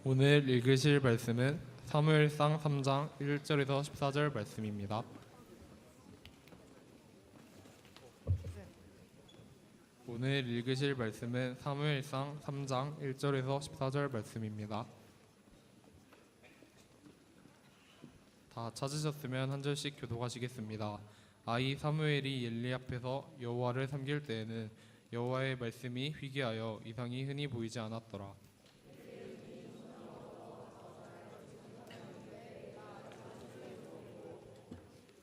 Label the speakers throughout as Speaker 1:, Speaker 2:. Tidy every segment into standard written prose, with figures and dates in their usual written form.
Speaker 1: 오늘 읽으실 말씀은 사무엘상 3장 1절에서 14절 말씀입니다. 오늘 읽으실 말씀은 사무엘상 3장 1절에서 14절 말씀입니다. 다 찾으셨으면 한 절씩 교독하시겠습니다. 아이 사무엘이 엘리 앞에서 여호와를 섬길 때에는 여호와의 말씀이 희귀하여 이상이 흔히 보이지 않았더라.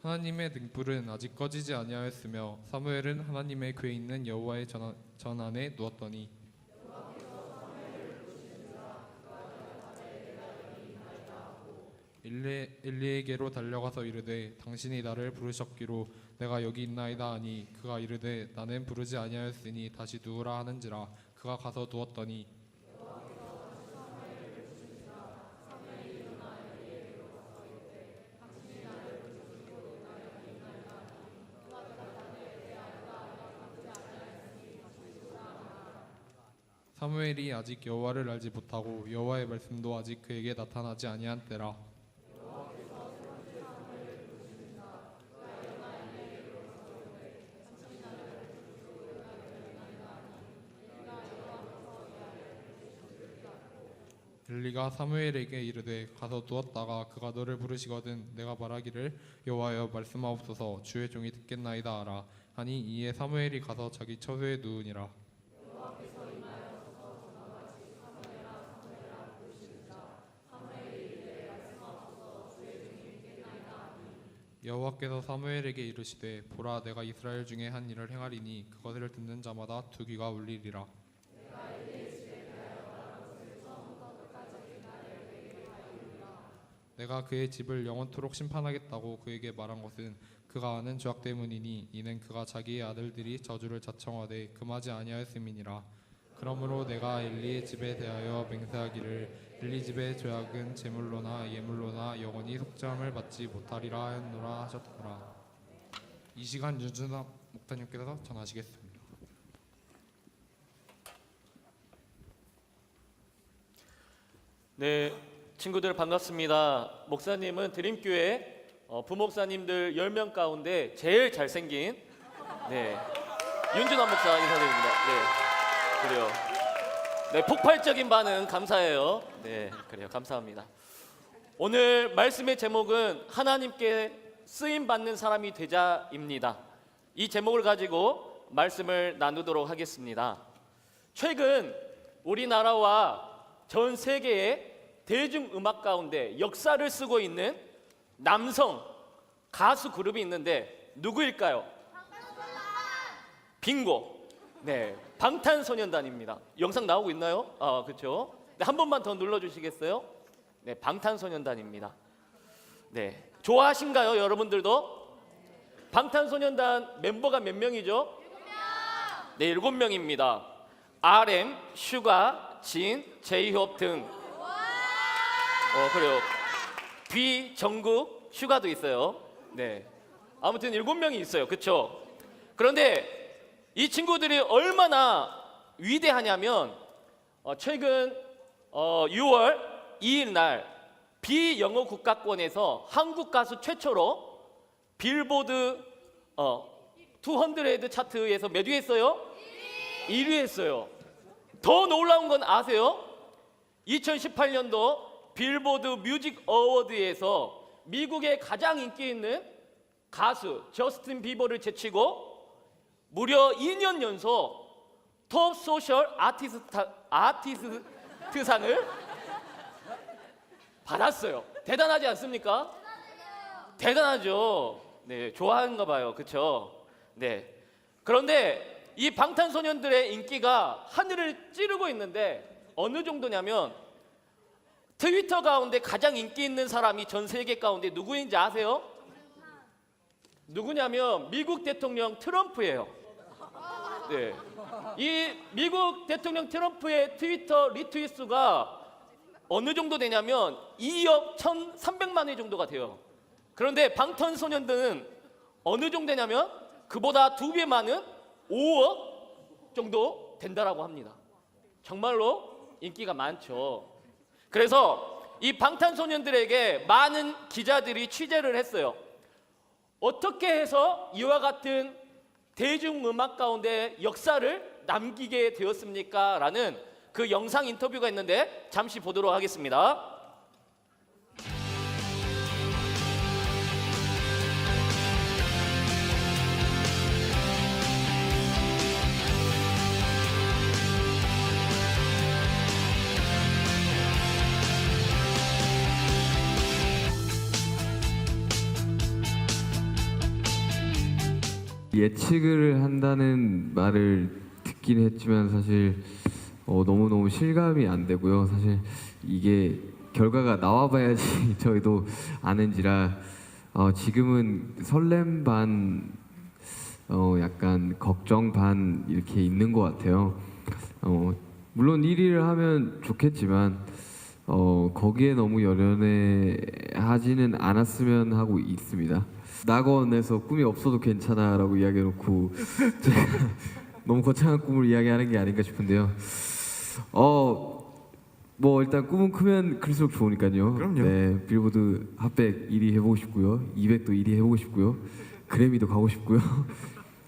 Speaker 1: 하나님의 등불은 아직 꺼지지 아니하였으며 사무엘은 하나님의 궤에 있는 여호와의 전안에 누웠더니 엘리에게로 달려가서 이르되 당신이 나를 부르셨기로 내가 여기 있나이다 하니 그가 이르되 나는 부르지 아니하였으니 다시 누우라 하는지라. 그가 가서 누웠더니 사무엘이 아직 여호와를 알지 못하고 여호와의 말씀도 아직 그에게 나타나지 아니한 때라. 엘리가 사무엘에게 이르되 가서 누웠다가 그가 너를 부르시거든 내가 말하기를 여호와여 말씀하옵소서 주의 종이 듣겠나이다 하라. 하니 이에 사무엘이 가서 자기 처소에 누우니라. 여호와께서 사무엘에게 이르시되 보라 내가 이스라엘 중에 한 일을 행하리니 그것을 듣는 자마다 두 귀가 울리리라. 내가 그의 집을 영원토록 심판하겠다고 그에게 말한 것은 그가 아는 죄악 때문이니 이는 그가 자기의 아들들이 저주를 자청하되 금하지 아니하였음이니라. 그러므로 내가 엘리의 집에 대하여 맹세하기를 엘리 집의 죄악은 제물로나 예물로나 영원히 속죄함을 받지 못하리라 하였노라 하셨더라. 이 시간 윤준아 목사님께서 전하시겠습니다.
Speaker 2: 네, 친구들 반갑습니다. 목사님은 드림교회 부목사님들 10명 가운데 제일 잘생긴 윤준환 목사 인사드립니다. 네, 그래요. 네, 폭발적인 반응 감사해요. 네, 그래요. 감사합니다. 오늘 말씀의 제목은 하나님께 쓰임 받는 사람이 되자입니다. 이 제목을 가지고 말씀을 나누도록 하겠습니다. 최근 우리나라와 전 세계의 대중음악 가운데 역사를 쓰고 있는 남성 가수 그룹이 있는데 누구일까요? 빙고. 네, 방탄소년단입니다. 영상 나오고 있나요? 그렇죠. 네, 한 번만 더 눌러주시겠어요? 네, 방탄소년단입니다. 네, 좋아하신가요, 여러분들도? 방탄소년단 멤버가 몇 명이죠? 7명. 네, 7명입니다. RM, 슈가, 진, 제이홉 등. 그래요. B, 정국, 슈가도 있어요. 네, 아무튼 7명이 있어요. 그렇죠? 그런데 이 친구들이 얼마나 위대하냐면 최근 6월 2일 날 비영어 국가권에서 한국 가수 최초로 빌보드 200 차트에서 몇 위 했어요? 1위 했어요. 더 놀라운 건 아세요? 2018년도 빌보드 뮤직 어워드에서 미국의 가장 인기 있는 가수 저스틴 비버를 제치고 무려 2년 연속 톱 소셜 아티스트상을 받았어요. 대단하지 않습니까? 대단하죠. 네, 좋아하는가 봐요. 그렇죠? 네. 그런데 이 방탄소년들의 인기가 하늘을 찌르고 있는데 어느 정도냐면 트위터 가운데 가장 인기 있는 사람이 전 세계 가운데 누구인지 아세요? 누구냐면 미국 대통령 트럼프예요. 네, 이 미국 대통령 트럼프의 트위터 리트윗 수가 어느 정도 되냐면 2억 1,300만 회 정도가 돼요. 그런데 방탄소년단은 어느 정도 되냐면 그보다 2배 많은 5억 정도 된다라고 합니다. 정말로 인기가 많죠. 그래서 이 방탄소년들에게 많은 기자들이 취재를 했어요. 어떻게 해서 이와 같은 대중음악 가운데 역사를 남기게 되었습니까? 라는 그 영상 인터뷰가 있는데 잠시 보도록 하겠습니다.
Speaker 3: 예측을 한다는 말을 듣긴 했지만 사실 너무너무 실감이 안 되고요. 사실 이게 결과가 나와봐야지 저희도 아는지라 지금은 설렘 반 약간 걱정 반 이렇게 있는 것 같아요. 물론 1위를 하면 좋겠지만 거기에 너무 연연해하지는 않았으면 하고 있습니다. 낙원에서 꿈이 없어도 괜찮아라고 이야기해놓고 제가 너무 거창한 꿈을 이야기하는 게 아닌가 싶은데요. 뭐 일단 꿈은 크면 클수록 좋으니까요.
Speaker 4: 그럼요.
Speaker 3: 네, 빌보드 핫백 1위 해보고 싶고요, 200도 1위 해보고 싶고요, 그래미도 가고 싶고요,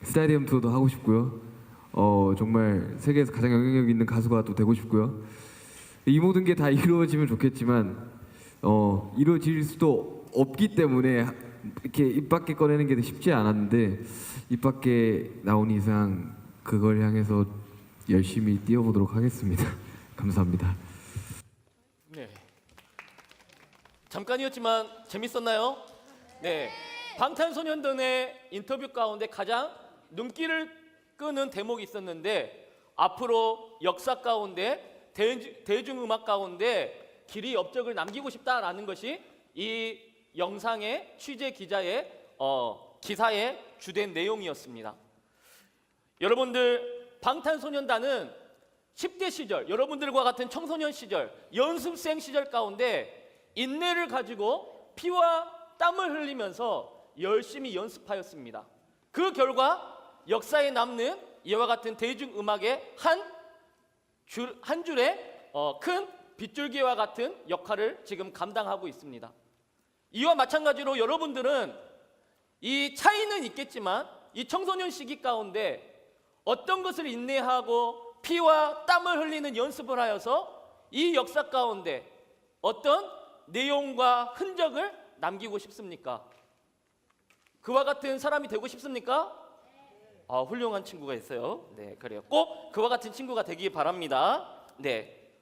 Speaker 3: 스타디움 투어도 하고 싶고요. 정말 세계에서 가장 영향력 있는 가수가 또 되고 싶고요. 이 모든 게 다 이루어지면 좋겠지만 이루어질 수도 없기 때문에 이렇게 입 밖에 꺼내는 게 쉽지 않았는데 입 밖에 나온 이상 그걸 향해서 열심히 뛰어보도록 하겠습니다. 감사합니다.
Speaker 2: 네. 잠깐이었지만 재밌었나요? 네. 방탄소년단의 인터뷰 가운데 가장 눈길을 끄는 대목이 있었는데 앞으로 역사 가운데 대중음악 가운데 길이 업적을 남기고 싶다라는 것이 이 영상의 취재 기자의 기사의 주된 내용이었습니다. 여러분들 방탄소년단은 10대 시절, 여러분들과 같은 청소년 시절, 연습생 시절 가운데 인내를 가지고 피와 땀을 흘리면서 열심히 연습하였습니다. 그 결과 역사에 남는 이와 같은 대중음악의 한 줄의 큰 빗줄기와 같은 역할을 지금 감당하고 있습니다. 이와 마찬가지로 여러분들은 이 차이는 있겠지만 이 청소년 시기 가운데 어떤 것을 인내하고 피와 땀을 흘리는 연습을 하여서 이 역사 가운데 어떤 내용과 흔적을 남기고 싶습니까? 그와 같은 사람이 되고 싶습니까? 훌륭한 친구가 있어요. 네, 그래요. 꼭 그와 같은 친구가 되기 바랍니다. 네,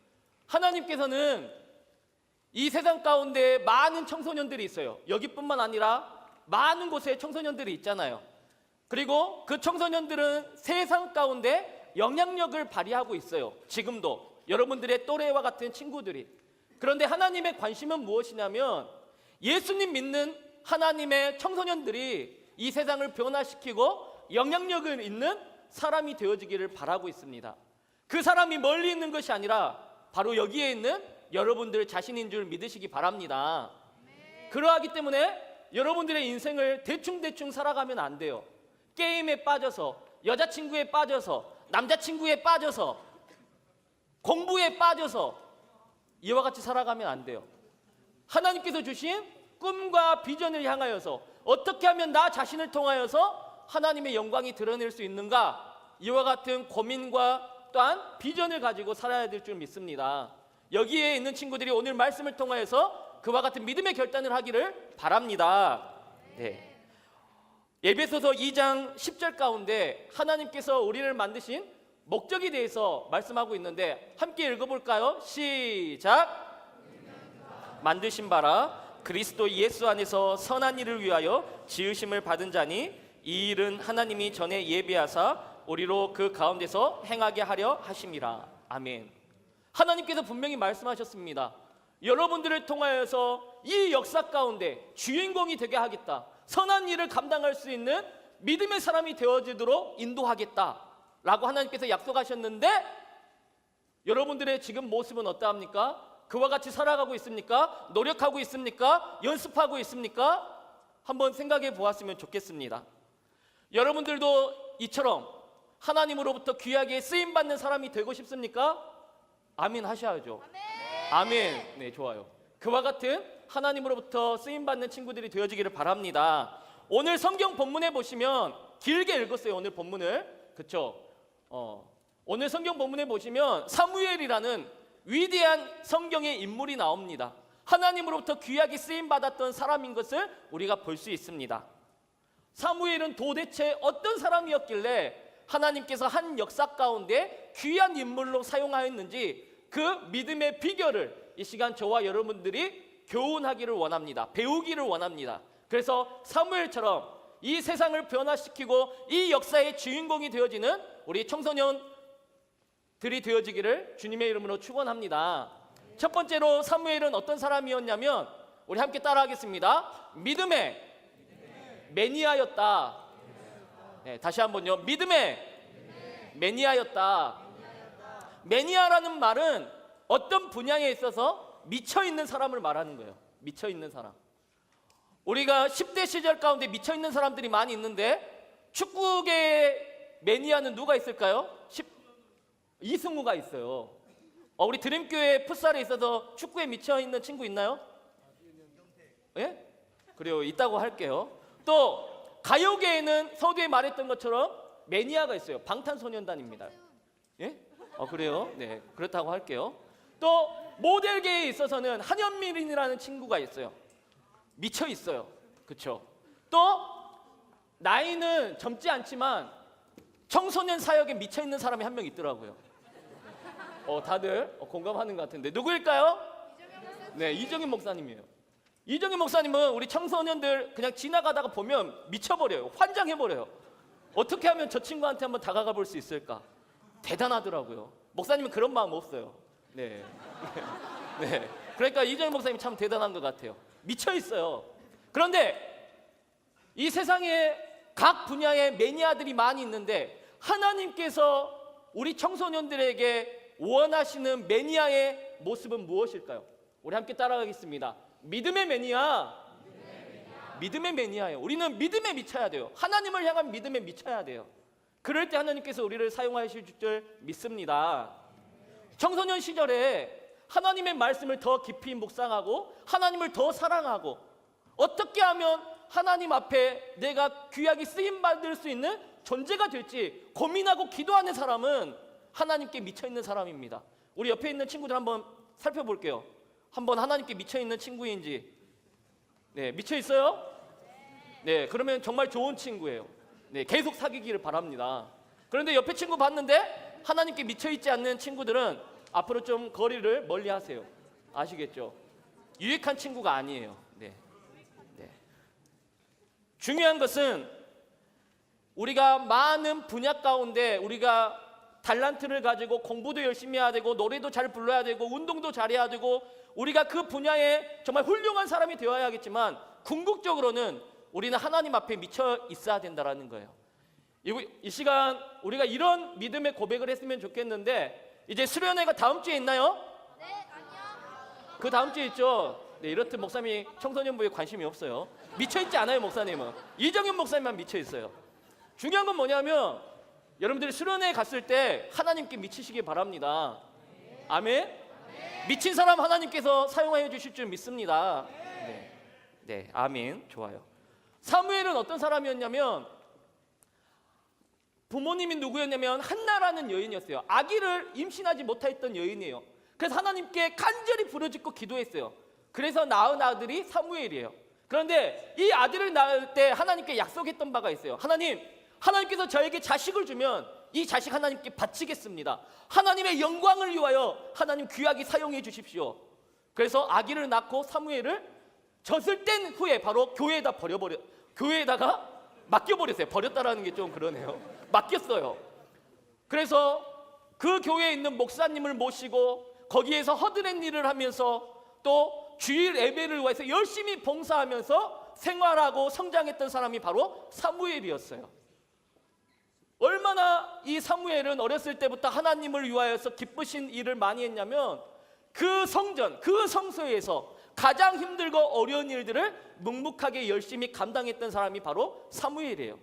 Speaker 2: 하나님께서는 이 세상 가운데 많은 청소년들이 있어요. 여기뿐만 아니라 많은 곳에 청소년들이 있잖아요. 그리고 그 청소년들은 세상 가운데 영향력을 발휘하고 있어요. 지금도 여러분들의 또래와 같은 친구들이. 그런데 하나님의 관심은 무엇이냐면 예수님 믿는 하나님의 청소년들이 이 세상을 변화시키고 영향력을 있는 사람이 되어지기를 바라고 있습니다. 그 사람이 멀리 있는 것이 아니라 바로 여기에 있는 여러분들 자신인 줄 믿으시기 바랍니다. 그러하기 때문에 여러분들의 인생을 대충대충 살아가면 안 돼요. 게임에 빠져서, 여자친구에 빠져서, 남자친구에 빠져서, 공부에 빠져서 이와 같이 살아가면 안 돼요. 하나님께서 주신 꿈과 비전을 향하여서 어떻게 하면 나 자신을 통하여서 하나님의 영광이 드러낼 수 있는가, 이와 같은 고민과 또한 비전을 가지고 살아야 될 줄 믿습니다. 여기에 있는 친구들이 오늘 말씀을 통하여서 그와 같은 믿음의 결단을 하기를 바랍니다. 네. 에베소서 2장 10절 가운데 하나님께서 우리를 만드신 목적에 대해서 말씀하고 있는데 함께 읽어볼까요? 시작! 만드신 바라 그리스도 예수 안에서 선한 일을 위하여 지으심을 받은 자니 이 일은 하나님이 전에 예비하사 우리로 그 가운데서 행하게 하려 하심이라. 아멘. 하나님께서 분명히 말씀하셨습니다. 여러분들을 통하여서 이 역사 가운데 주인공이 되게 하겠다, 선한 일을 감당할 수 있는 믿음의 사람이 되어지도록 인도하겠다 라고 하나님께서 약속하셨는데 여러분들의 지금 모습은 어떠합니까? 그와 같이 살아가고 있습니까? 노력하고 있습니까? 연습하고 있습니까? 한번 생각해 보았으면 좋겠습니다. 여러분들도 이처럼 하나님으로부터 귀하게 쓰임받는 사람이 되고 싶습니까? 아멘 하셔야죠. 아멘. 네, 좋아요. 그와 같은 하나님으로부터 쓰임받는 친구들이 되어지기를 바랍니다. 오늘 성경 본문에 보시면 길게 읽었어요. 오늘 본문을. 그쵸? 오늘 성경 본문에 보시면 사무엘이라는 위대한 성경의 인물이 나옵니다. 하나님으로부터 귀하게 쓰임받았던 사람인 것을 우리가 볼 수 있습니다. 사무엘은 도대체 어떤 사람이었길래 하나님께서 한 역사 가운데 귀한 인물로 사용하였는지 그 믿음의 비결을 이 시간 저와 여러분들이 교훈하기를 원합니다. 배우기를 원합니다. 그래서 사무엘처럼 이 세상을 변화시키고 이 역사의 주인공이 되어지는 우리 청소년들이 되어지기를 주님의 이름으로 축원합니다. 첫 번째로 사무엘은 어떤 사람이었냐면 우리 함께 따라하겠습니다. 믿음의 매니아였다. 네, 다시 한번요. 믿음의 매니아였다. 매니아라는 말은 어떤 분야에 있어서 미쳐있는 사람을 말하는 거예요. 미쳐있는 사람. 우리가 10대 시절 가운데 미쳐있는 사람들이 많이 있는데 축구계의 매니아는 누가 있을까요? 이승우가 있어요. 우리 드림교회 풋살에 있어서 축구에 미쳐있는 친구 있나요? 예? 그래요. 있다고 할게요. 또 가요계에는 서두에 말했던 것처럼 매니아가 있어요. 방탄소년단입니다. 예? 그래요. 네, 그렇다고 할게요. 또 모델계에 있어서는 한현민이라는 친구가 있어요. 미쳐 있어요. 그렇죠? 또 나이는 젊지 않지만 청소년 사역에 미쳐 있는 사람이 한 명 있더라고요. 다들 공감하는 것 같은데 누구일까요? 네, 이정현 목사님이에요. 이정현 목사님은 우리 청소년들 그냥 지나가다가 보면 미쳐버려요. 환장해버려요. 어떻게 하면 저 친구한테 한번 다가가 볼 수 있을까? 대단하더라고요. 목사님은 그런 마음 없어요. 네. 네. 그러니까 이정현 목사님 참 대단한 것 같아요. 미쳐 있어요. 그런데 이 세상에 각 분야의 매니아들이 많이 있는데 하나님께서 우리 청소년들에게 원하시는 매니아의 모습은 무엇일까요? 우리 함께 따라가겠습니다. 믿음의 매니아. 믿음의 매니아예요. 우리는 믿음에 미쳐야 돼요. 하나님을 향한 믿음에 미쳐야 돼요. 그럴 때 하나님께서 우리를 사용하실 줄 믿습니다. 청소년 시절에 하나님의 말씀을 더 깊이 묵상하고 하나님을 더 사랑하고 어떻게 하면 하나님 앞에 내가 귀하게 쓰임받을 수 있는 존재가 될지 고민하고 기도하는 사람은 하나님께 미쳐있는 사람입니다. 우리 옆에 있는 친구들 한번 살펴볼게요. 한번 하나님께 미쳐있는 친구인지. 네, 미쳐있어요? 네, 그러면 정말 좋은 친구예요. 네, 계속 사귀기를 바랍니다. 그런데 옆에 친구 봤는데 하나님께 미쳐있지 않는 친구들은 앞으로 좀 거리를 멀리 하세요. 아시겠죠? 유익한 친구가 아니에요. 네. 네. 중요한 것은 우리가 많은 분야 가운데 우리가 달란트를 가지고 공부도 열심히 해야 되고 노래도 잘 불러야 되고 운동도 잘해야 되고 우리가 그 분야에 정말 훌륭한 사람이 되어야겠지만 궁극적으로는 우리는 하나님 앞에 미쳐 있어야 된다는 거예요. 이 시간 우리가 이런 믿음의 고백을 했으면 좋겠는데 이제 수련회가 다음 주에 있나요?
Speaker 4: 네, 아니요.
Speaker 2: 그 다음 주에 있죠. 네, 이렇듯 목사님이 청소년부에 관심이 없어요. 미쳐있지 않아요. 목사님은. 이정현 목사님만 미쳐있어요. 중요한 건 뭐냐면 여러분들이 수련회에 갔을 때 하나님께 미치시기 바랍니다. 아멘? 미친 사람 하나님께서 사용하여 주실 줄 믿습니다. 네, 네, 아멘. 좋아요. 사무엘은 어떤 사람이었냐면 부모님이 누구였냐면 한나라는 여인이었어요. 아기를 임신하지 못했던 여인이에요. 그래서 하나님께 간절히 부르짖고 기도했어요. 그래서 낳은 아들이 사무엘이에요. 그런데 이 아들을 낳을 때 하나님께 약속했던 바가 있어요. 하나님께서 저에게 자식을 주면 이 자식 하나님께 바치겠습니다. 하나님의 영광을 위하여 하나님 귀하게 사용해 주십시오. 그래서 아기를 낳고 사무엘을 젖을 뗀 후에 바로 교회에다가 맡겨버렸어요. 버렸다라는 게 좀 그러네요. 맡겼어요. 그래서 그 교회에 있는 목사님을 모시고 거기에서 허드렛 일을 하면서 또 주일 예배를 위해서 열심히 봉사하면서 생활하고 성장했던 사람이 바로 사무엘이었어요. 얼마나 이 사무엘은 어렸을 때부터 하나님을 위하여서 기쁘신 일을 많이 했냐면 그 성전, 그 성소에서 가장 힘들고 어려운 일들을 묵묵하게 열심히 감당했던 사람이 바로 사무엘이에요.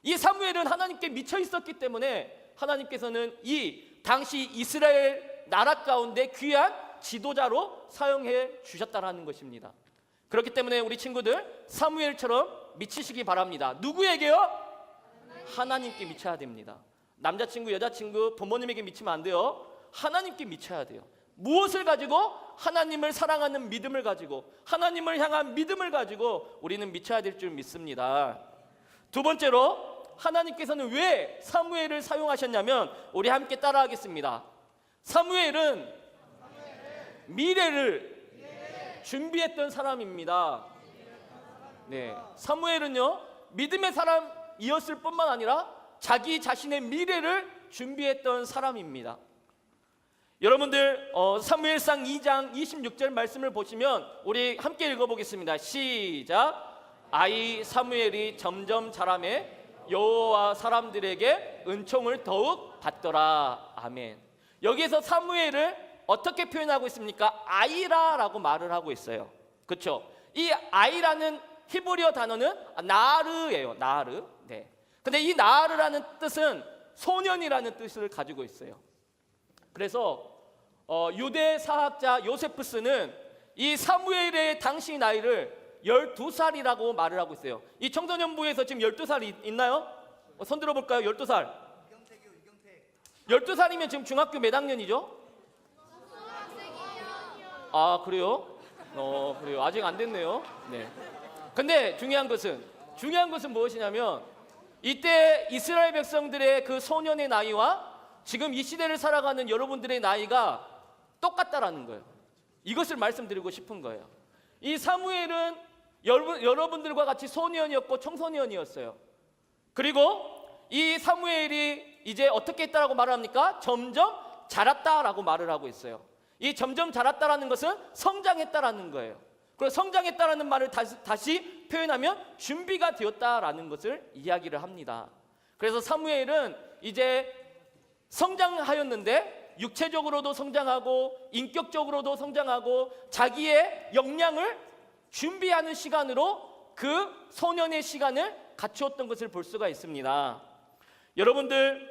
Speaker 2: 이 사무엘은 하나님께 미쳐 있었기 때문에 하나님께서는 이 당시 이스라엘 나라 가운데 귀한 지도자로 사용해 주셨다라는 것입니다. 그렇기 때문에 우리 친구들 사무엘처럼 미치시기 바랍니다. 누구에게요? 하나님께 미쳐야 됩니다. 남자친구, 여자친구, 부모님에게 미치면 안 돼요. 하나님께 미쳐야 돼요. 무엇을 가지고? 하나님을 사랑하는 믿음을 가지고, 하나님을 향한 믿음을 가지고 우리는 미쳐야 될 줄 믿습니다. 두 번째로 하나님께서는 왜 사무엘을 사용하셨냐면, 우리 함께 따라하겠습니다. 사무엘은 미래를 준비했던 사람입니다. 네, 사무엘은요 믿음의 사람이었을 뿐만 아니라 자기 자신의 미래를 준비했던 사람입니다. 여러분들 사무엘상 2장 26절 말씀을 보시면 우리 함께 읽어보겠습니다. 시작. 아이 사무엘이 점점 자라매 여호와 사람들에게 은총을 더욱 받더라. 아멘. 여기에서 사무엘을 어떻게 표현하고 있습니까? 아이라라고 말을 하고 있어요. 그렇죠? 이 아이라는 히브리어 단어는 나르예요. 나르. 네. 근데 이 나르라는 뜻은 소년이라는 뜻을 가지고 있어요. 그래서 유대 사학자 요세푸스는 이 사무엘의 당시 나이를 12살이라고 말을 하고 있어요. 이 청소년부에서 지금 12살 있나요? 손 들어볼까요? 12살. 12살이면 지금 중학교 몇 학년이죠? 아, 그래요? 그래요. 아직 안 됐네요. 네. 근데 중요한 것은 무엇이냐면, 이때 이스라엘 백성들의 그 소년의 나이와 지금 이 시대를 살아가는 여러분들의 나이가 똑같다라는 거예요. 이것을 말씀드리고 싶은 거예요. 이 사무엘은 여러분들과 같이 소년이었고 청소년이었어요. 그리고 이 사무엘이 이제 어떻게 했다라고 말을 합니까? 점점 자랐다라고 말을 하고 있어요. 이 점점 자랐다라는 것은 성장했다라는 거예요. 그리고 성장했다라는 말을 다시 표현하면 준비가 되었다라는 것을 이야기를 합니다. 그래서 사무엘은 이제 성장하였는데 육체적으로도 성장하고 인격적으로도 성장하고 자기의 역량을 준비하는 시간으로 그 소년의 시간을 갖추었던 것을 볼 수가 있습니다. 여러분들,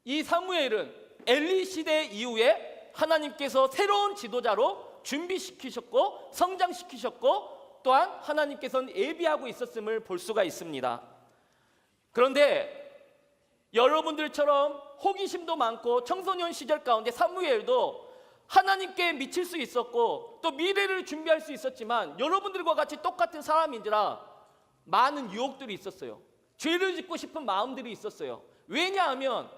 Speaker 2: 이 사무엘은 엘리 시대 이후에 하나님께서 새로운 지도자로 준비시키셨고 성장시키셨고, 또한 하나님께서는 예비하고 있었음을 볼 수가 있습니다. 그런데 여러분들처럼 호기심도 많고 청소년 시절 가운데 사무엘도 하나님께 미칠 수 있었고 또 미래를 준비할 수 있었지만, 여러분들과 같이 똑같은 사람인지라 많은 유혹들이 있었어요. 죄를 짓고 싶은 마음들이 있었어요. 왜냐하면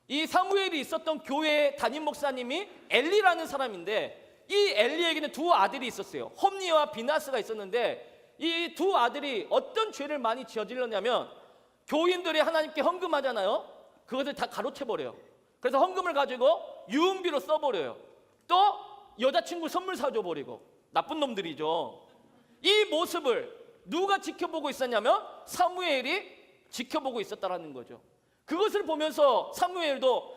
Speaker 2: 이 사무엘이 있었던 교회의 담임 목사님이 엘리라는 사람인데, 이 엘리에게는 두 아들이 있었어요. 홈니와 비나스가 있었는데, 이 두 아들이 어떤 죄를 많이 저질렀냐면, 교인들이 하나님께 헌금하잖아요. 그것을 다 가로채버려요. 그래서 헌금을 가지고 유흥비로 써버려요. 또 여자친구 선물 사줘버리고, 나쁜 놈들이죠. 이 모습을 누가 지켜보고 있었냐면 사무엘이 지켜보고 있었다라는 거죠. 그것을 보면서 사무엘도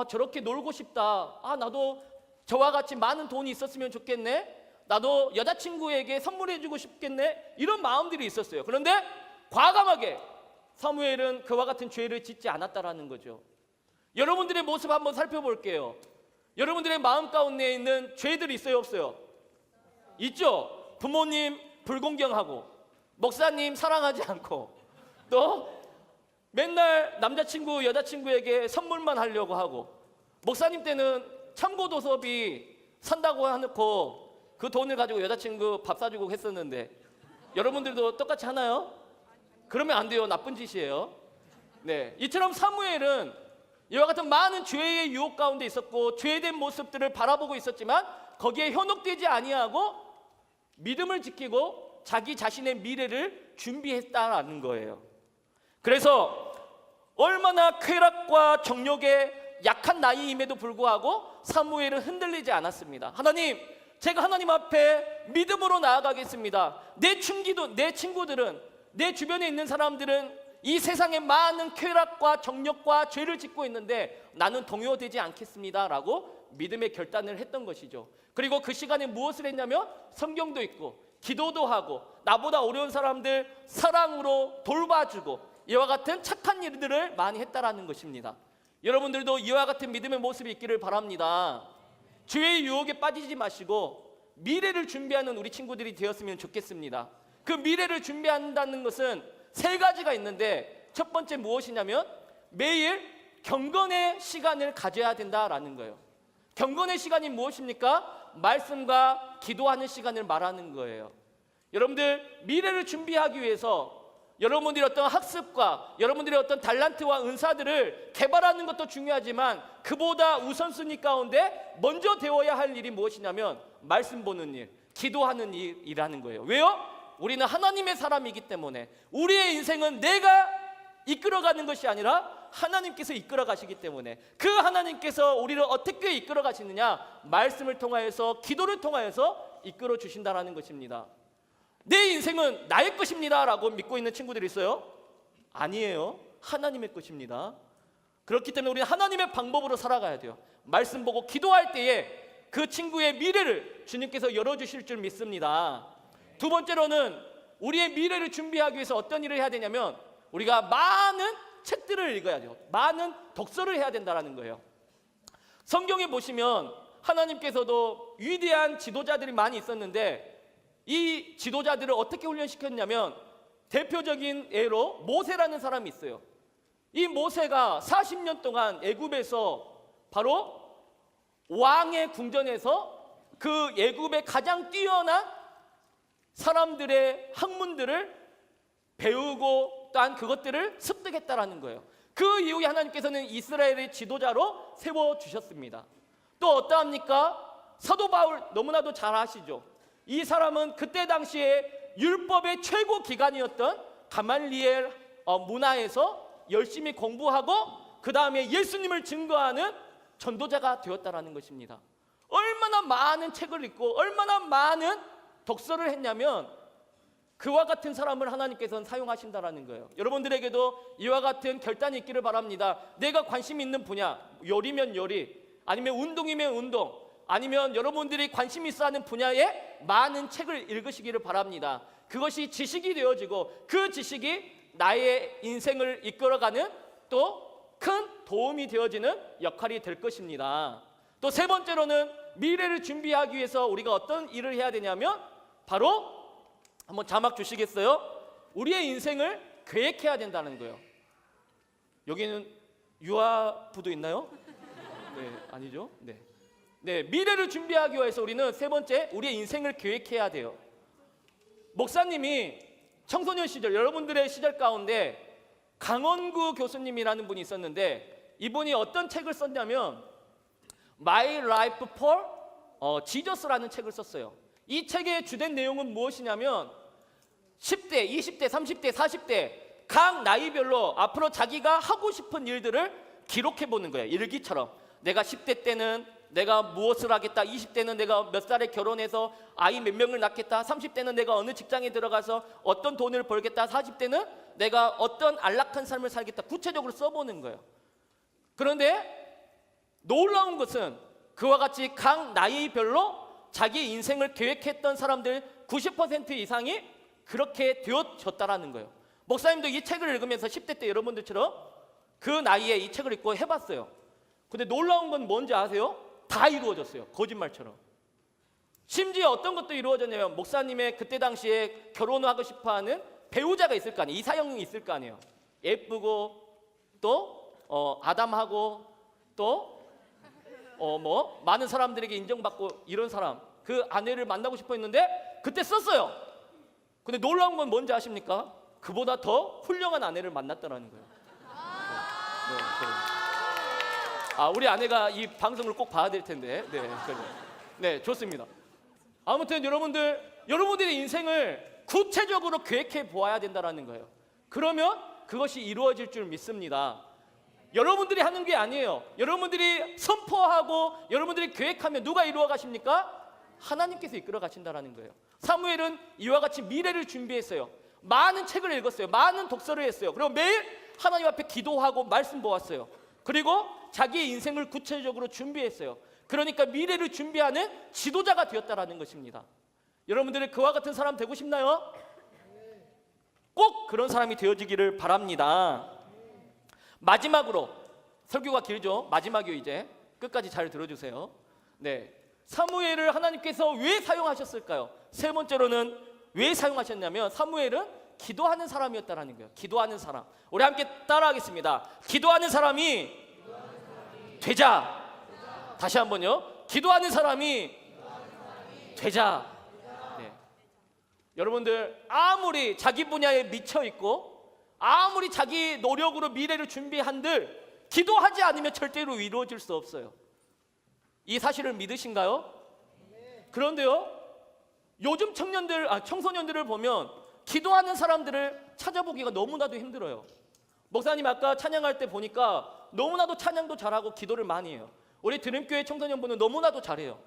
Speaker 2: 저렇게 놀고 싶다. 나도 저와 같이 많은 돈이 있었으면 좋겠네. 나도 여자친구에게 선물해주고 싶겠네. 이런 마음들이 있었어요. 그런데 과감하게 사무엘은 그와 같은 죄를 짓지 않았다라는 거죠. 여러분들의 모습 한번 살펴볼게요. 여러분들의 마음 가운데 있는 죄들이 있어요, 없어요? 있죠. 부모님 불공경하고, 목사님 사랑하지 않고, 또 맨날 남자친구 여자친구에게 선물만 하려고 하고, 목사님 때는 참고도서비 산다고 해놓고 그 돈을 가지고 여자친구 밥 사주고 했었는데, 여러분들도 똑같이 하나요? 그러면 안 돼요. 나쁜 짓이에요. 네, 이처럼 사무엘은 이와 같은 많은 죄의 유혹 가운데 있었고 죄된 모습들을 바라보고 있었지만 거기에 현혹되지 아니하고 믿음을 지키고 자기 자신의 미래를 준비했다라는 거예요. 그래서 얼마나 쾌락과 정욕에 약한 나이임에도 불구하고 사무엘은 흔들리지 않았습니다. 하나님, 제가 하나님 앞에 믿음으로 나아가겠습니다. 내 친구들은, 내 주변에 있는 사람들은 이 세상에 많은 쾌락과 정욕과 죄를 짓고 있는데 나는 동요되지 않겠습니다 라고 믿음의 결단을 했던 것이죠. 그리고 그 시간에 무엇을 했냐면 성경도 읽고 기도도 하고 나보다 어려운 사람들 사랑으로 돌봐주고 이와 같은 착한 일들을 많이 했다라는 것입니다. 여러분들도 이와 같은 믿음의 모습이 있기를 바랍니다. 죄의 유혹에 빠지지 마시고 미래를 준비하는 우리 친구들이 되었으면 좋겠습니다. 그 미래를 준비한다는 것은 세 가지가 있는데, 첫 번째 무엇이냐면 매일 경건의 시간을 가져야 된다라는 거예요. 경건의 시간이 무엇입니까? 말씀과 기도하는 시간을 말하는 거예요. 여러분들 미래를 준비하기 위해서 여러분들이 어떤 학습과 여러분들의 어떤 달란트와 은사들을 개발하는 것도 중요하지만 그보다 우선순위 가운데 먼저 되어야 할 일이 무엇이냐면 말씀 보는 일, 기도하는 일이라는 거예요. 왜요? 우리는 하나님의 사람이기 때문에 우리의 인생은 내가 이끌어가는 것이 아니라 하나님께서 이끌어 가시기 때문에 그 하나님께서 우리를 어떻게 이끌어 가시느냐? 말씀을 통하여서, 기도를 통하여서 이끌어 주신다라는 것입니다. 내 인생은 나의 것입니다 라고 믿고 있는 친구들이 있어요? 아니에요. 하나님의 것입니다. 그렇기 때문에 우리는 하나님의 방법으로 살아가야 돼요. 말씀 보고 기도할 때에 그 친구의 미래를 주님께서 열어주실 줄 믿습니다. 두 번째로는 우리의 미래를 준비하기 위해서 어떤 일을 해야 되냐면 우리가 많은 책들을 읽어야 돼요. 많은 독서를 해야 된다는 거예요. 성경에 보시면 하나님께서도 위대한 지도자들이 많이 있었는데 이 지도자들을 어떻게 훈련시켰냐면 대표적인 예로 모세라는 사람이 있어요. 이 모세가 40년 동안 애굽에서 바로 왕의 궁전에서 그 애굽의 가장 뛰어난 사람들의 학문들을 배우고 또한 그것들을 습득했다라는 거예요. 그 이후에 하나님께서는 이스라엘의 지도자로 세워주셨습니다. 또 어떠합니까? 사도 바울 너무나도 잘 아시죠? 이 사람은 그때 당시에 율법의 최고 기관이었던 가말리엘 문화에서 열심히 공부하고 그 다음에 예수님을 증거하는 전도자가 되었다라는 것입니다. 얼마나 많은 책을 읽고 얼마나 많은 독서를 했냐면 그와 같은 사람을 하나님께서는 사용하신다라는 거예요. 여러분들에게도 이와 같은 결단이 있기를 바랍니다. 내가 관심 있는 분야, 요리면 요리, 아니면 운동이면 운동, 아니면 여러분들이 관심 있어 하는 분야에 많은 책을 읽으시기를 바랍니다. 그것이 지식이 되어지고 그 지식이 나의 인생을 이끌어가는 또 큰 도움이 되어지는 역할이 될 것입니다. 또 세 번째로는 미래를 준비하기 위해서 우리가 어떤 일을 해야 되냐면 바로 한번 자막 주시겠어요? 우리의 인생을 계획해야 된다는 거예요. 여기는 유아부도 있나요? 네, 아니죠? 네, 미래를 준비하기 위해서 우리는 세 번째, 우리의 인생을 계획해야 돼요. 목사님이 청소년 시절, 여러분들의 시절 가운데 강원구 교수님이라는 분이 있었는데 이분이 어떤 책을 썼냐면 My Life for Jesus라는 책을 썼어요. 이 책의 주된 내용은 무엇이냐면 10대, 20대, 30대, 40대 각 나이별로 앞으로 자기가 하고 싶은 일들을 기록해 보는 거예요. 일기처럼. 내가 10대 때는 내가 무엇을 하겠다. 20대는 내가 몇 살에 결혼해서 아이 몇 명을 낳겠다. 30대는 내가 어느 직장에 들어가서 어떤 돈을 벌겠다. 40대는 내가 어떤 안락한 삶을 살겠다. 구체적으로 써보는 거예요. 그런데 놀라운 것은 그와 같이 각 나이별로 자기 인생을 계획했던 사람들 90% 이상이 그렇게 되어졌다라는 거예요. 목사님도 이 책을 읽으면서 10대 때 여러분들처럼 그 나이에 이 책을 읽고 해봤어요. 근데 놀라운 건 뭔지 아세요? 다 이루어졌어요. 거짓말처럼. 심지어 어떤 것도 이루어졌냐면 목사님의 그때 당시에 결혼하고 싶어하는 배우자가 있을 거 아니에요. 이사형이 있을 거 아니에요. 예쁘고 또 아담하고 또 많은 사람들에게 인정받고 이런 사람, 그 아내를 만나고 싶어 했는데 그때 썼어요. 근데 놀라운 건 뭔지 아십니까? 그보다 더 훌륭한 아내를 만났다라는 거예요. 우리 아내가 이 방송을 꼭 봐야 될 텐데. 네, 좋습니다. 아무튼 여러분들의 인생을 구체적으로 계획해 보아야 된다라는 거예요. 그러면 그것이 이루어질 줄 믿습니다. 여러분들이 하는 게 아니에요. 여러분들이 선포하고 여러분들이 계획하면 누가 이루어 가십니까? 하나님께서 이끌어 가신다라는 거예요. 사무엘은 이와 같이 미래를 준비했어요. 많은 책을 읽었어요. 많은 독서를 했어요. 그리고 매일 하나님 앞에 기도하고 말씀 보았어요. 그리고 자기의 인생을 구체적으로 준비했어요. 그러니까 미래를 준비하는 지도자가 되었다라는 것입니다. 여러분들이 그와 같은 사람 되고 싶나요? 꼭 그런 사람이 되어지기를 바랍니다. 마지막으로, 설교가 길죠? 마지막이요. 이제 끝까지 잘 들어주세요. 네, 사무엘을 하나님께서 왜 사용하셨을까요? 세 번째로는 왜 사용하셨냐면 사무엘은 기도하는 사람이었다라는 거예요. 기도하는 사람. 우리 함께 따라하겠습니다. 기도하는 사람이 되자. 다시 한번요. 기도하는 사람이 되자. 네. 여러분들 아무리 자기 분야에 미쳐 있고 아무리 자기 노력으로 미래를 준비한들 기도하지 않으면 절대로 이루어질 수 없어요. 이 사실을 믿으신가요? 그런데요, 요즘 청소년들을 보면 기도하는 사람들을 찾아보기가 너무나도 힘들어요. 목사님 아까 찬양할 때 보니까 너무나도 찬양도 잘하고 기도를 많이 해요. 우리 드림교회 청소년분은 너무나도 잘해요.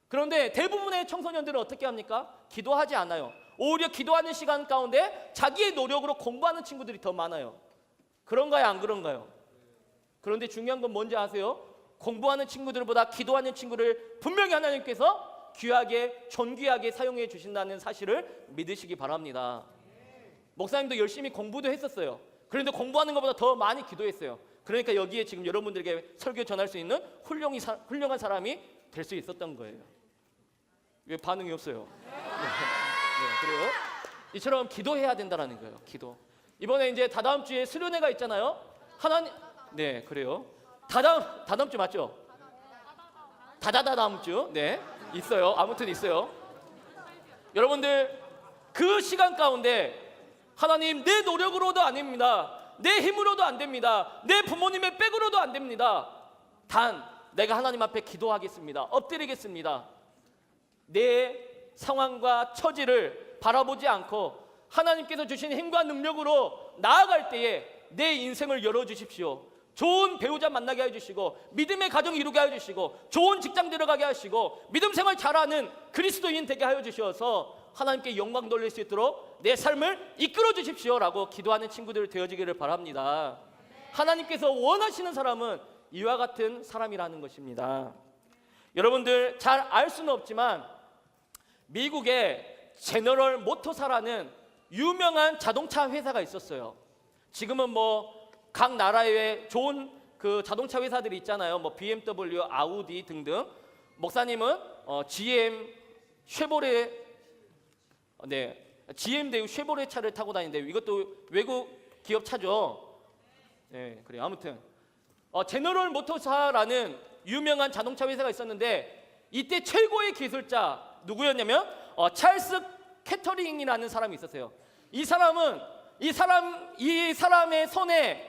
Speaker 2: 그런데 대부분의 청소년들은 어떻게 합니까? 기도하지 않아요. 오히려 기도하는 시간 가운데 자기의 노력으로 공부하는 친구들이 더 많아요. 그런가요? 안 그런가요? 그런데 중요한 건 뭔지 아세요? 공부하는 친구들보다 기도하는 친구를 분명히 하나님께서 귀하게 존귀하게 사용해 주신다는 사실을 믿으시기 바랍니다. 목사님도 열심히 공부도 했었어요. 그런데 공부하는 것보다 더 많이 기도했어요. 그러니까 여기에 지금 여러분들에게 설교 전할 수 있는 훌륭한 사람이 될 수 있었던 거예요. 왜 반응이 없어요? 네, 그래요. 이처럼 기도해야 된다는 거예요. 기도. 이번에 이제 다다음 주에 수련회가 있잖아요. 하나님, 네, 그래요. 다다음 주 맞죠? 다다음 주, 네, 있어요. 아무튼 있어요. 여러분들 그 시간 가운데 하나님 내 노력으로도 안 됩니다. 내 힘으로도 안 됩니다. 내 부모님의 백으로도 안 됩니다. 단 내가 하나님 앞에 기도하겠습니다. 엎드리겠습니다. 내 상황과 처지를 바라보지 않고 하나님께서 주신 힘과 능력으로 나아갈 때에 내 인생을 열어주십시오. 좋은 배우자 만나게 해주시고 믿음의 가정 이루게 해주시고 좋은 직장 들어가게 하시고 믿음 생활 잘하는 그리스도인 되게 하여 주셔서 하나님께 영광 돌릴 수 있도록 내 삶을 이끌어 주십시오라고 기도하는 친구들 되어지기를 바랍니다. 하나님께서 원하시는 사람은 이와 같은 사람이라는 것입니다. 여러분들 잘 알 수는 없지만 미국에 제너럴 모터사라는 유명한 자동차 회사가 있었어요. 지금은 뭐 각 나라에 좋은 그 자동차 회사들이 있잖아요. 뭐 BMW, 아우디 등등. 목사님은 GM, 쉐보레, GM 대우 쉐보레 차를 타고 다니는데 이것도 외국 기업 차죠. 네, 그래요. 아무튼 제너럴 모터사라는 유명한 자동차 회사가 있었는데 이때 최고의 기술자 누구였냐면 찰스 캐터링이라는 사람이 있었어요. 이 사람의 손에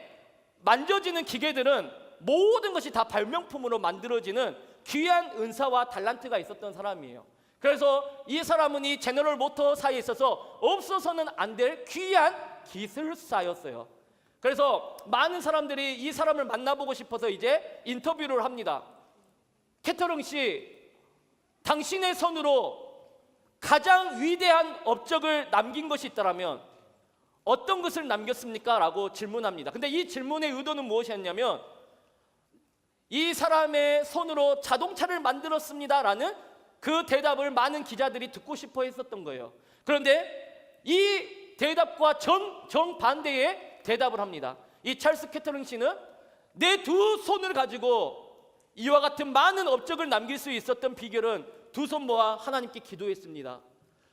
Speaker 2: 만져지는 기계들은 모든 것이 다 발명품으로 만들어지는 귀한 은사와 달란트가 있었던 사람이에요. 그래서 이 사람은 이 제너럴 모터사에 있어서 없어서는 안 될 귀한 기술사였어요. 그래서 많은 사람들이 이 사람을 만나보고 싶어서 이제 인터뷰를 합니다. 캐터링 씨, 당신의 손으로 가장 위대한 업적을 남긴 것이 있다면 어떤 것을 남겼습니까? 라고 질문합니다. 근데 이 질문의 의도는 무엇이었냐면 이 사람의 손으로 자동차를 만들었습니다 라는 그 대답을 많은 기자들이 듣고 싶어 했었던 거예요. 그런데 이 대답과 정반대의 대답을 합니다. 이 찰스 캐터링 씨는 내 두 손을 가지고 이와 같은 많은 업적을 남길 수 있었던 비결은 두 손 모아 하나님께 기도했습니다.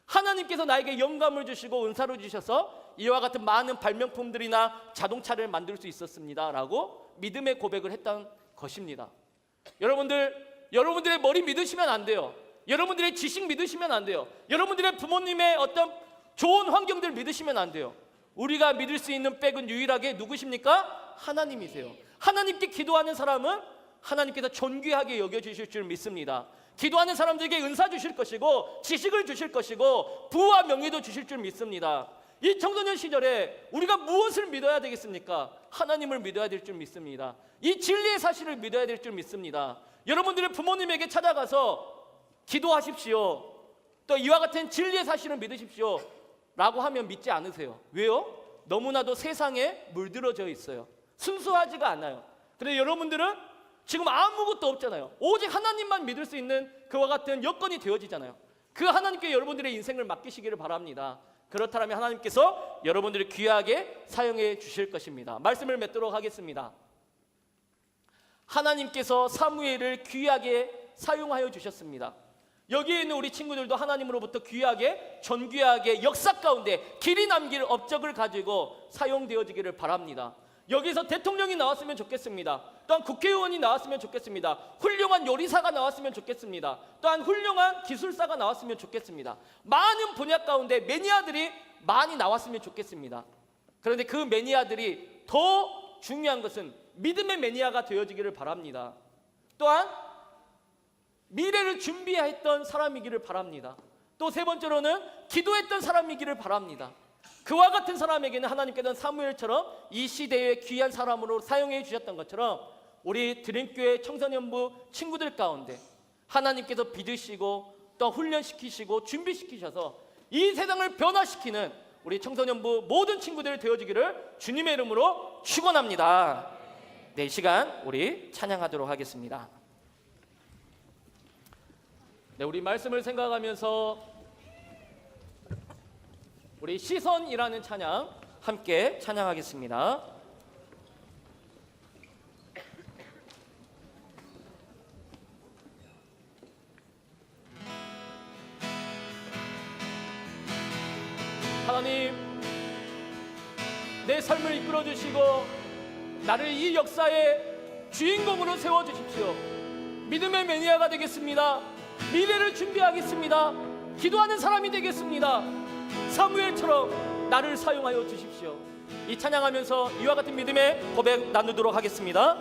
Speaker 2: 하나님께서 나에게 영감을 주시고 은사를 주셔서 이와 같은 많은 발명품들이나 자동차를 만들 수 있었습니다 라고 믿음의 고백을 했던 것입니다. 여러분들의 머리 믿으시면 안 돼요. 여러분들의 지식 믿으시면 안 돼요. 여러분들의 부모님의 어떤 좋은 환경들 믿으시면 안 돼요. 우리가 믿을 수 있는 백은 유일하게 누구십니까? 하나님이세요. 하나님께 기도하는 사람은 하나님께서 존귀하게 여겨주실 줄 믿습니다. 기도하는 사람들에게 은사 주실 것이고 지식을 주실 것이고 부와 명예도 주실 줄 믿습니다. 이 청소년 시절에 우리가 무엇을 믿어야 되겠습니까? 하나님을 믿어야 될 줄 믿습니다. 이 진리의 사실을 믿어야 될 줄 믿습니다. 여러분들의 부모님에게 찾아가서 기도하십시오. 또 이와 같은 진리의 사실을 믿으십시오 라고 하면 믿지 않으세요. 왜요? 너무나도 세상에 물들어져 있어요. 순수하지가 않아요. 그런데 여러분들은 지금 아무것도 없잖아요. 오직 하나님만 믿을 수 있는 그와 같은 여건이 되어지잖아요. 그 하나님께 여러분들의 인생을 맡기시기를 바랍니다. 그렇다면 하나님께서 여러분들을 귀하게 사용해 주실 것입니다. 말씀을 맺도록 하겠습니다. 하나님께서 사무엘을 귀하게 사용하여 주셨습니다. 여기에 있는 우리 친구들도 하나님으로부터 귀하게 존귀하게 역사 가운데 길이 남길 업적을 가지고 사용되어지기를 바랍니다. 여기서 대통령이 나왔으면 좋겠습니다. 또한 국회의원이 나왔으면 좋겠습니다. 훌륭한 요리사가 나왔으면 좋겠습니다. 또한 훌륭한 기술사가 나왔으면 좋겠습니다. 많은 분야 가운데 매니아들이 많이 나왔으면 좋겠습니다. 그런데 그 매니아들이 더 중요한 것은 믿음의 매니아가 되어지기를 바랍니다. 또한 미래를 준비했던 사람이기를 바랍니다. 또 세 번째로는 기도했던 사람이기를 바랍니다. 그와 같은 사람에게는 하나님께서는 사무엘처럼 이 시대의 귀한 사람으로 사용해 주셨던 것처럼 우리 드림교회 청소년부 친구들 가운데 하나님께서 믿으시고 또 훈련시키시고 준비시키셔서 이 세상을 변화시키는 우리 청소년부 모든 친구들이 되어지기를 주님의 이름으로 축원합니다. 네, 이 시간 우리 찬양하도록 하겠습니다. 네, 우리 말씀을 생각하면서 우리 시선이라는 찬양 함께 찬양하겠습니다. 하나님, 내 삶을 이끌어 주시고 나를 이 역사의 주인공으로 세워 주십시오. 믿음의 매니아가 되겠습니다. 미래를 준비하겠습니다. 기도하는 사람이 되겠습니다. 사무엘처럼 나를 사용하여 주십시오. 이 찬양하면서 이와 같은 믿음의 고백 나누도록 하겠습니다.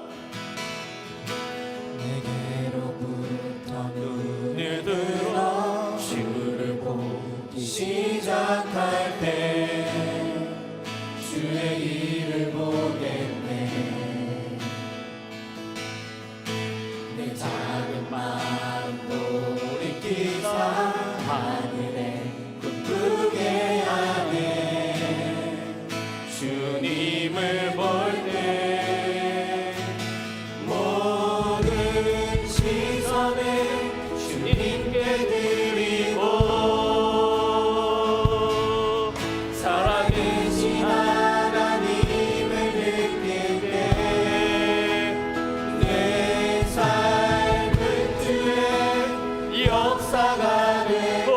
Speaker 5: 내게로부터 눈을 들어 주를 보기 시작할 때 주의 일을 보겠네. 내 작은 마음 돌이키사 하늘에 꿈꾸게 하네. 주님을 볼 때 모든 시선을 주님께 드리고 살아계신 하나님을 느낄 때 내 삶은 주의 역사가 되고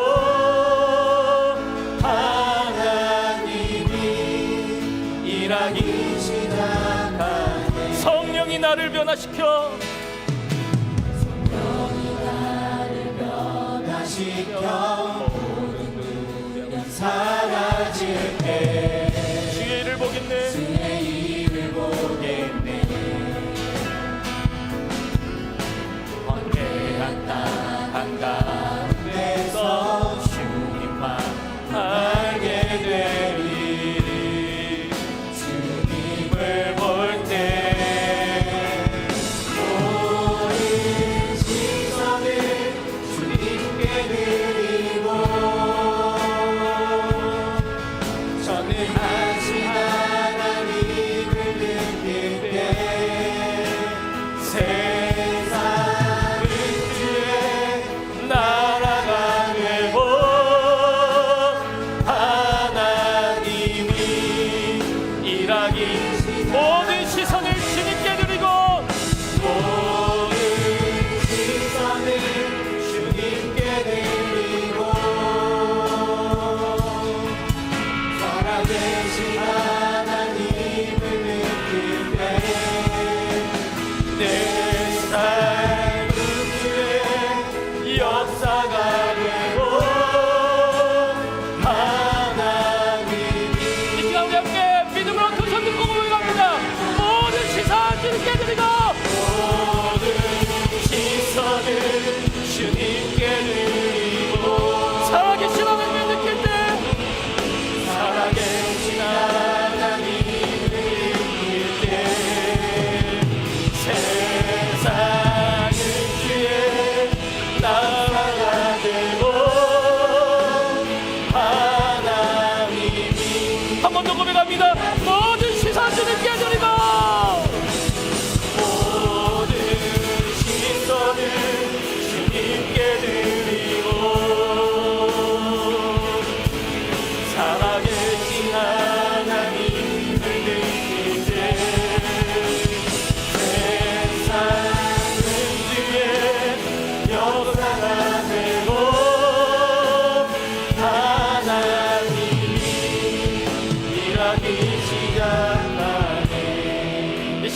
Speaker 5: 일하기 시작하네.
Speaker 2: 성령이 나를 변화시켜
Speaker 5: 모든 두려움 사라질 때
Speaker 2: 주의 일을 보겠네.
Speaker 5: 주의 일을 보겠네. 황폐한 땅 한가운데서 주님만 알게 되리. 주님을 볼 때 모든 시선을 주님께 드리고 전능하신 하나님을 느낄 때 세상은 주의
Speaker 2: 나라가 되고 하나님이 일하기 모든 시선을 주님께 드리고
Speaker 5: 모든 시선을 주님께 드리고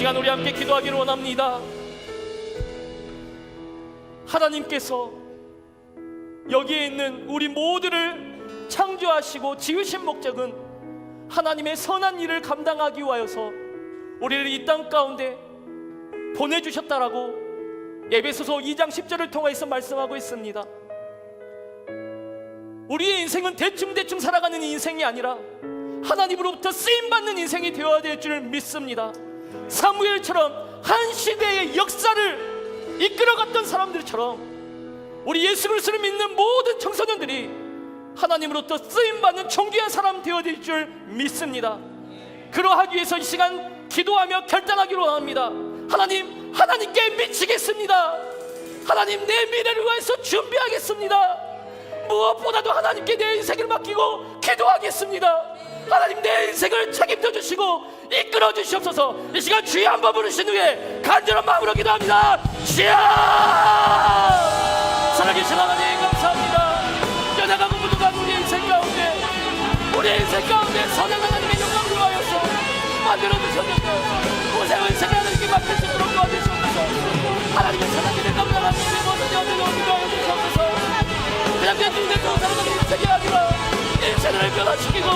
Speaker 2: 시간 우리 함께 기도하기를 원합니다. 하나님께서 여기에 있는 우리 모두를 창조하시고 지으신 목적은 하나님의 선한 일을 감당하기 위하여서 우리를 이 땅 가운데 보내주셨다라고 에베소서 2장 10절을 통해서 말씀하고 있습니다. 우리의 인생은 대충대충 살아가는 인생이 아니라 하나님으로부터 쓰임받는 인생이 되어야 될 줄 믿습니다. 사무엘처럼 한 시대의 역사를 이끌어갔던 사람들처럼 우리 예수 그리스도를 믿는 모든 청소년들이 하나님으로부터 쓰임받는 존귀한 사람 되어야 될 줄 믿습니다. 그러하기 위해서 이 시간 기도하며 결단하기로 합니다. 하나님께 미치겠습니다. 하나님, 내 미래를 위해서 준비하겠습니다. 무엇보다도 하나님께 내 인생을 맡기고 기도하겠습니다. 하나님, 내 인생을 책임져 주시고 이끌어 주시옵소서. 이 시간 주여 한번 부르신 후에 간절한 마음으로 기도합니다. 주여! 살아계신 하나님 감사합니다. 연약하고 부족한 우리의 인생 가운데, 우리의 인생 가운데 선한 하나님의 영광을 위하여서 만들어 주셨는데 고생을 인생을 하나님께 맡길 수 있도록 도와주시옵소서. 하나님의 선한 일을 감당하는 우리 모든 여들을 위하여 주시옵소서. 그냥 내 눈에 좋은 사람들이 인생이 아니라 인생을 변화시키고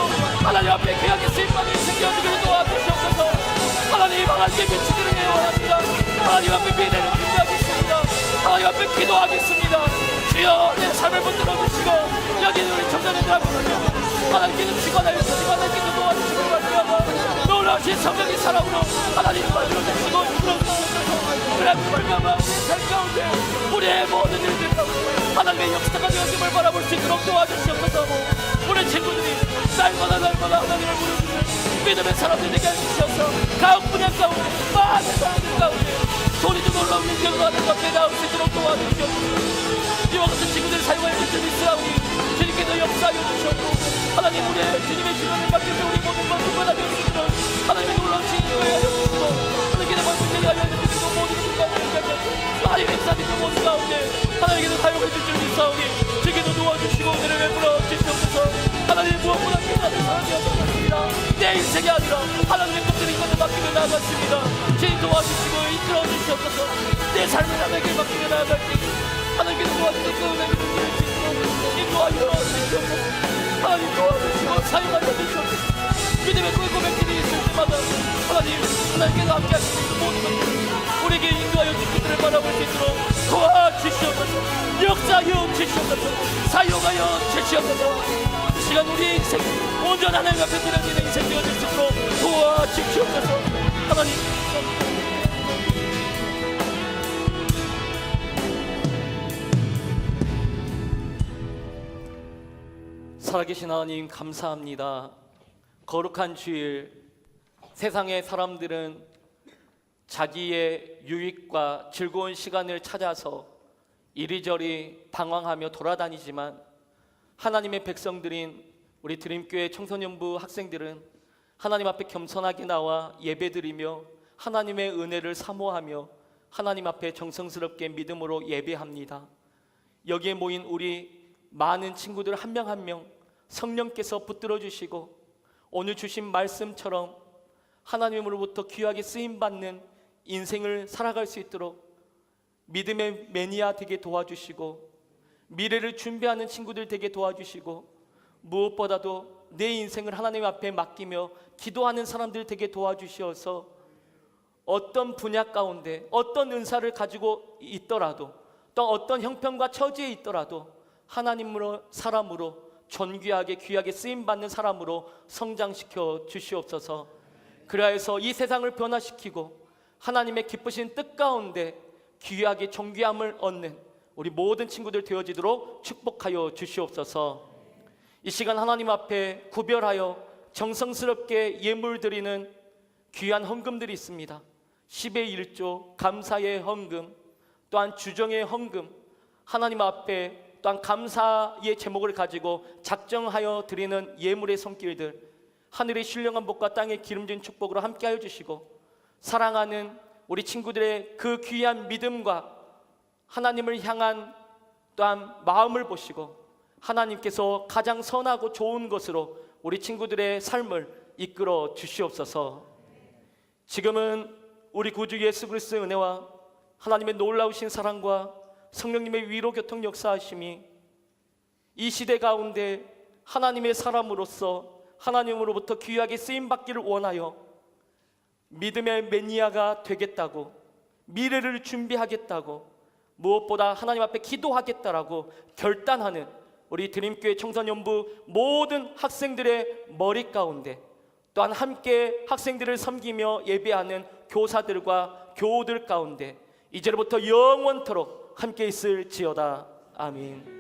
Speaker 2: 하나님 앞에 귀하게 쓰임받는 인생이 어디로 도와주시옵소서. 하나님께 미치기를 원합니다. 하나님 앞에 미래를 준비하겠습니다. 하나님 앞에 기도하겠습니다. 주여, 내 삶을 붙들어 주시고 여기 있는 우리 청년들 앞에 하나님께서 직관하여 직관하기도 도와주시고 말미암아 놀라우신 성령의 사랑으로 하나님을 만들어 주시고 이끌어 주시옵소서. 그래서 말미암아 우리 삶 가운데 우리의 모든 일들 가운데 하나님의 역사가 되어짐을 바라볼 수 있도록 도와주시옵소서. 우리 친구들이 날마다 하나님을 부르시는 믿음의 사람들 되게 해주셔서 각 분야 가운데 많은 사람들 가운데 소리도 놀라운 민족으로 하나님 앞에 나올 수 있도록 도와주시옵소서. 이와 같은 친구들 사용할 수 있는 있사오니 주님께서 역사하여 주셨고 하나님, 우리의 주님의 시간을 맡겨서 우리 모든 것을 받아주시는 하나님의 놀라운 신유에 하여 주시고 하나님께서 말씀을 하여 주시고 모든 순간을 하나님의 역사되는 모든 가운데 하나님께서 사용해 주실 있사오니 주께서 도와주시고 은혜를 베풀어 주시옵소서. 하나님, 무엇보다 귀한 사람이었습니다. 내 인생이 아니라 하나님의 것들을 이것을 맡기며 나아갔습니다. 주님 도와주시고 이끌어 주시옵소서. 내 삶을 하나님께 맡기며 나아갈 때 하나님께서 도와주셔서 은혜를 베풀어 주시고 인도하여 주시옵소서. 하나님 도와주시고 사용하여 주시옵소서. 믿음의 고백들이 있을 때마다 하나님께서 함께 하시는 모든 것들 우리에게 인도하여 주시기를 바라볼 수 있도록 도와주시옵소서. 역사하여 주시옵소서. 사용하여 주시옵소서. 이 시간 우리의 인생 온전한 하나님 앞에 드려지는 인생 되어질 수 있도록 도와주시옵소서. 하나님, 살아계신 하나님 감사합니다. 거룩한 주일, 세상의 사람들은 자기의 유익과 즐거운 시간을 찾아서 이리저리 방황하며 돌아다니지만 하나님의 백성들인 우리 드림교회 청소년부 학생들은 하나님 앞에 겸손하게 나와 예배드리며 하나님의 은혜를 사모하며 하나님 앞에 정성스럽게 믿음으로 예배합니다. 여기에 모인 우리 많은 친구들 한 명 한 명 성령께서 붙들어 주시고 오늘 주신 말씀처럼 하나님으로부터 귀하게 쓰임받는 인생을 살아갈 수 있도록 믿음의 매니아 되게 도와주시고 미래를 준비하는 친구들 되게 도와주시고 무엇보다도 내 인생을 하나님 앞에 맡기며 기도하는 사람들 되게 도와주시어서 어떤 분야 가운데 어떤 은사를 가지고 있더라도 또 어떤 형편과 처지에 있더라도 하나님으로 사람으로 존귀하게 귀하게 쓰임받는 사람으로 성장시켜 주시옵소서. 그리하여서 이 세상을 변화시키고 하나님의 기쁘신 뜻 가운데 귀하게 존귀함을 얻는 우리 모든 친구들 되어지도록 축복하여 주시옵소서. 이 시간 하나님 앞에 구별하여 정성스럽게 예물 드리는 귀한 헌금들이 있습니다. 10의 1조 감사의 헌금, 또한 주정의 헌금, 하나님 앞에 또한 감사의 제목을 가지고 작정하여 드리는 예물의 손길들, 하늘의 신령한 복과 땅의 기름진 축복으로 함께하여 주시고 사랑하는 우리 친구들의 그 귀한 믿음과 하나님을 향한 또한 마음을 보시고 하나님께서 가장 선하고 좋은 것으로 우리 친구들의 삶을 이끌어 주시옵소서. 지금은 우리 구주 예수 그리스도의 은혜와 하나님의 놀라우신 사랑과 성령님의 위로 교통 역사하심이 이 시대 가운데 하나님의 사람으로서 하나님으로부터 귀하게 쓰임받기를 원하여 믿음의 매니아가 되겠다고, 미래를 준비하겠다고, 무엇보다 하나님 앞에 기도하겠다라고 결단하는 우리 드림교회 청소년부 모든 학생들의 머리 가운데, 또한 함께 학생들을 섬기며 예배하는 교사들과 교우들 가운데 이제로부터 영원토록 함께 있을지어다. 아멘.